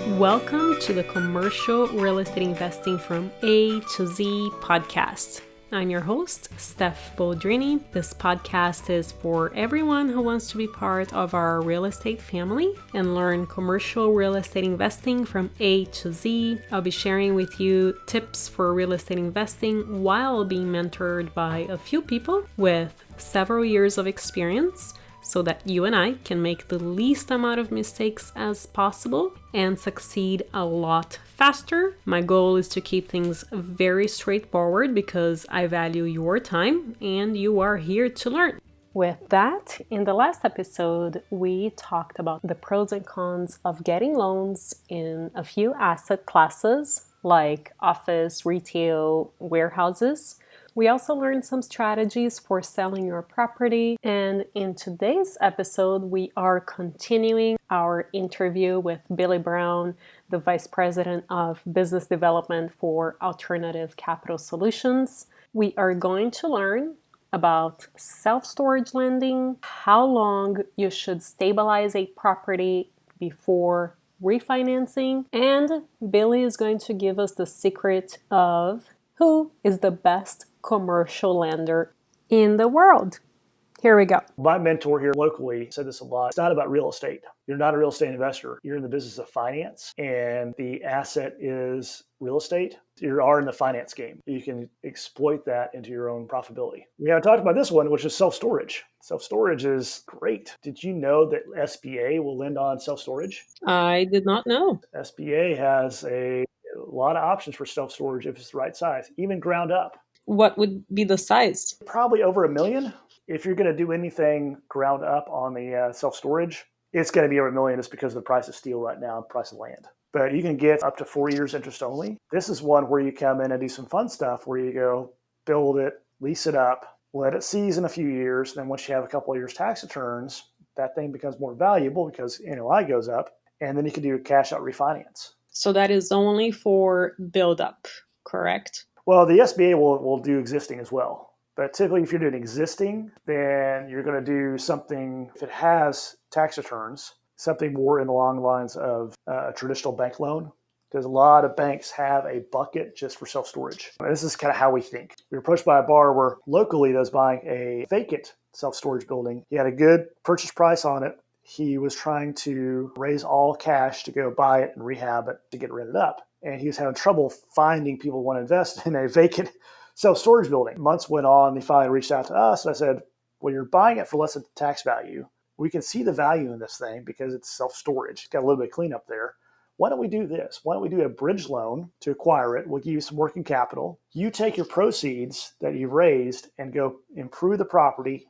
Welcome to the Commercial Real Estate Investing from A to Z podcast. I'm your host, Steph Boldrini. This podcast is for everyone who wants to be part of our real estate family and learn commercial real estate investing from A to Z. I'll be sharing with you tips for real estate investing while being mentored by a few people with several years of experience, so that you and I can make the least amount of mistakes as possible and succeed a lot faster. My goal is to keep things very straightforward because I value your time and you are here to learn. With that, in the last episode, we talked about the pros and cons of getting loans in a few asset classes like office, retail, warehouses. We also learned some strategies for selling your property. And in today's episode, we are continuing our interview with Billy Brown, the Vice President of Business Development for Alternative Capital Solutions. We are going to learn about self-storage lending, how long you should stabilize a property before refinancing, and Billy is going to give us the secret of who is the best commercial lender in the world. Here we go. My mentor here locally said this a lot. It's not about real estate. You're not a real estate investor. You're in the business of finance, and the asset is real estate. You are in the finance game. You can exploit that into your own profitability. We haven't talked about this one, which is self-storage. Self-storage is great. Did you know that SBA will lend on self-storage? I did not know. SBA has a lot of options for self-storage if it's the right size, even ground up. What would be the size? Probably over $1 million. If you're going to do anything ground up on the self-storage, it's going to be over $1 million just because of the price of steel right now and price of land. But you can get up to 4 years interest only. This is one where you come in and do some fun stuff where you go build it, lease it up, let it season a few years. Then once you have a couple of years tax returns, that thing becomes more valuable because NOI goes up. And then you can do a cash out refinance. So that is only for build up, correct? Well, the SBA will do existing as well. But typically, if you're doing existing, then you're going to do something, if it has tax returns, something more in the long lines of a traditional bank loan. Because a lot of banks have a bucket just for self-storage. And this is kind of how we think. We were approached by a borrower locally that was buying a vacant self-storage building. He had a good purchase price on it. He was trying to raise all cash to go buy it and rehab it to get rented up. And he was having trouble finding people who want to invest in a vacant self-storage building. Months went on. They finally reached out to us. And I said, well, you're buying it for less than tax value. We can see the value in this thing because it's self-storage. It's got a little bit of cleanup there. Why don't we do this? Why don't we do a bridge loan to acquire it? We'll give you some working capital. You take your proceeds that you've raised and go improve the property.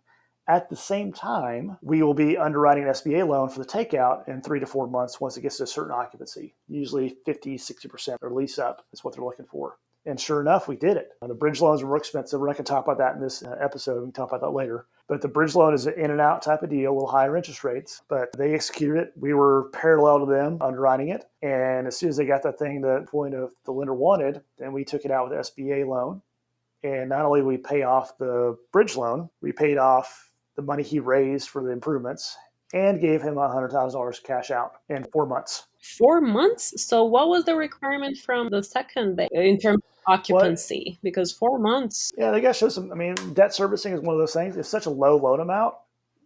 At the same time, we will be underwriting an SBA loan for the takeout in 3 to 4 months once it gets to a certain occupancy, usually 50, 60% or lease up is what they're looking for. And sure enough, we did it. The bridge loans are more expensive. We're not going to talk about that in this episode. We can talk about that later. But the bridge loan is an in and out type of deal, a little higher interest rates. But they executed it. We were parallel to them underwriting it. And as soon as they got that thing to the point of the lender wanted, then we took it out with the SBA loan. And not only did we pay off the bridge loan, we paid off the money he raised for the improvements and gave him $100,000 cash out in 4 months. 4 months? So what was the requirement from the second bank in terms of occupancy? Because 4 months. Yeah, they got to show some. I mean, debt servicing is one of those things. It's such a low loan amount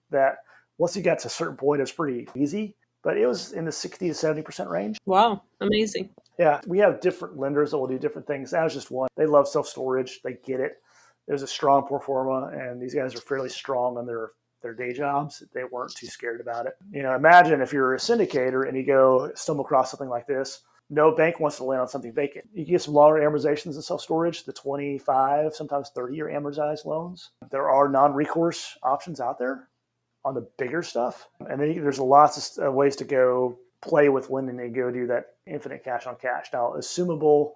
that once you got to a certain point, it's pretty easy. But it was in the 60 to 70% range. Wow, amazing. Yeah, we have different lenders that will do different things. That was just one. They love self-storage. They get it. There's a strong pro forma, and these guys are fairly strong on their day jobs. They weren't too scared about it. You know, imagine if you're a syndicator and you go stumble across something like this. No bank wants to lend on something vacant. You can get some longer amortizations in self-storage, the 25, sometimes 30-year amortized loans. There are non-recourse options out there on the bigger stuff. And then there's lots of ways to go play with lending and go do that infinite cash on cash. Now, assumable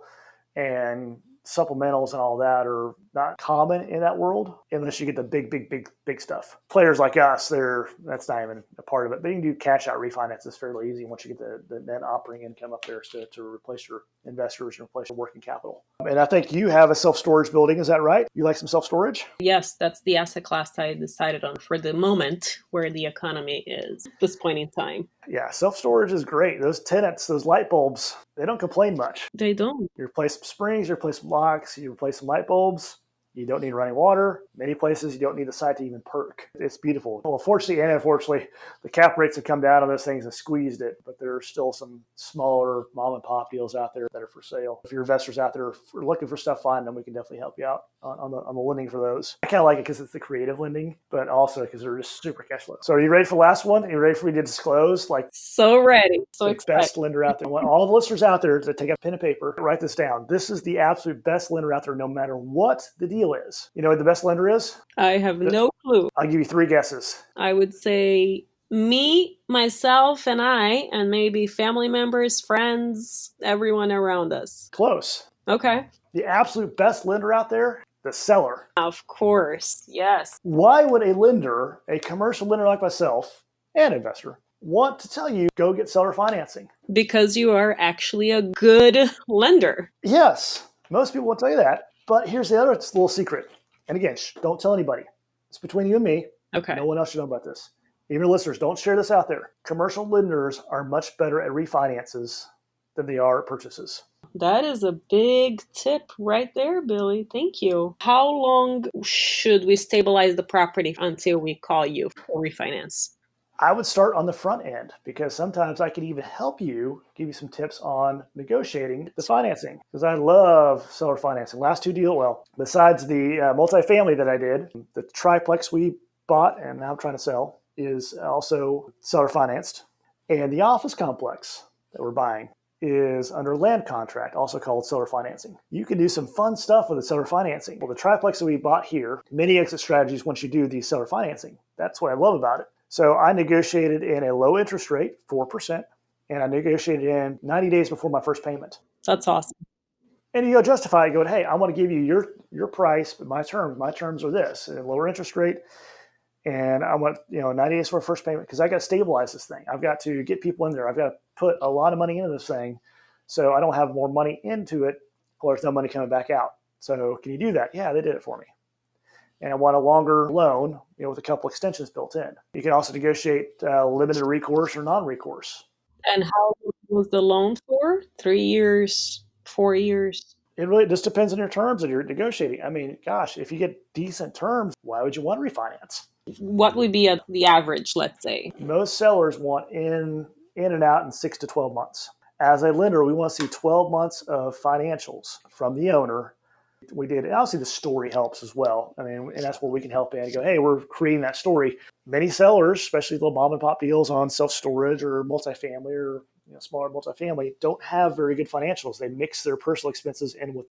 and supplementals and all that are not common in that world unless you get the big big stuff. Players like us, that's not even a part of it. But you can do cash out refinances fairly easy once you get the net operating income up there to replace your investors and replace your working capital. And I think you have a self-storage building. Is that right? You like some self-storage? Yes, that's the asset class I decided on for the moment where the economy is at this point in time. Yeah, self-storage is great. Those tenants, those light bulbs, they don't complain much. They don't. You replace some springs, you replace some locks, you replace some light bulbs. You don't need running water. Many places you don't need the site to even perk. It's beautiful. Well, fortunately and unfortunately, the cap rates have come down on those things and squeezed it, but there are still some smaller mom and pop deals out there that are for sale. If your investors out there are looking for stuff, find them. We can definitely help you out on the lending for those. I kind of like it because it's the creative lending, but also because they're just super cash flow. So are you ready for the last one? Are you ready for me to disclose So ready. So the excited. best lender out there? I want all the listeners out there to take a pen and paper, write this down. This is the absolute best lender out there, no matter what the deal is. You know what the best lender is? I have no clue. I'll give you 3 guesses. I would say me, myself, and I, and maybe family members, friends, everyone around us. Close. Okay. The absolute best lender out there, the seller. Of course. Yes. Why would a lender, a commercial lender like myself, and investor, want to tell you go get seller financing? Because you are actually a good lender. Yes, most people will tell you that. But here's the other little secret. And again, don't tell anybody. It's between you and me. Okay. No one else should know about this. Even listeners, don't share this out there. Commercial lenders are much better at refinances than they are at purchases. That is a big tip right there, Billy. Thank you. How long should we stabilize the property until we call you for refinance? I would start on the front end because sometimes I could even help you, give you some tips on negotiating the financing because I love seller financing. Last 2 deals, well, besides the multifamily that I did, the triplex we bought and now I'm trying to sell is also seller financed. And the office complex that we're buying is under land contract, also called seller financing. You can do some fun stuff with the seller financing. Well, the triplex that we bought here, many exit strategies once you do the seller financing. That's what I love about it. So I negotiated in a low interest rate, 4%, and I negotiated in 90 days before my first payment. That's awesome. And you go justify it, going, hey, I want to give you your price, but my terms are this, a lower interest rate. And I want, 90 days for a first payment because I got to stabilize this thing. I've got to get people in there. I've got to put a lot of money into this thing so I don't have more money into it or there's no money coming back out. So can you do that? Yeah, they did it for me. And I want a longer loan, with a couple extensions built in. You can also negotiate limited recourse or non-recourse. And how long was the loan for? 3 years, 4 years? It really just depends on your terms that you're negotiating. I mean, gosh, if you get decent terms, why would you want to refinance? What would be the average, let's say? Most sellers want in and out in 6 to 12 months. As a lender, we want to see 12 months of financials from the owner. We did. And obviously, the story helps as well. I mean, and that's where we can help in and go, hey, we're creating that story. Many sellers, especially little mom and pop deals on self-storage or multifamily or smaller multifamily, don't have very good financials. They mix their personal expenses in with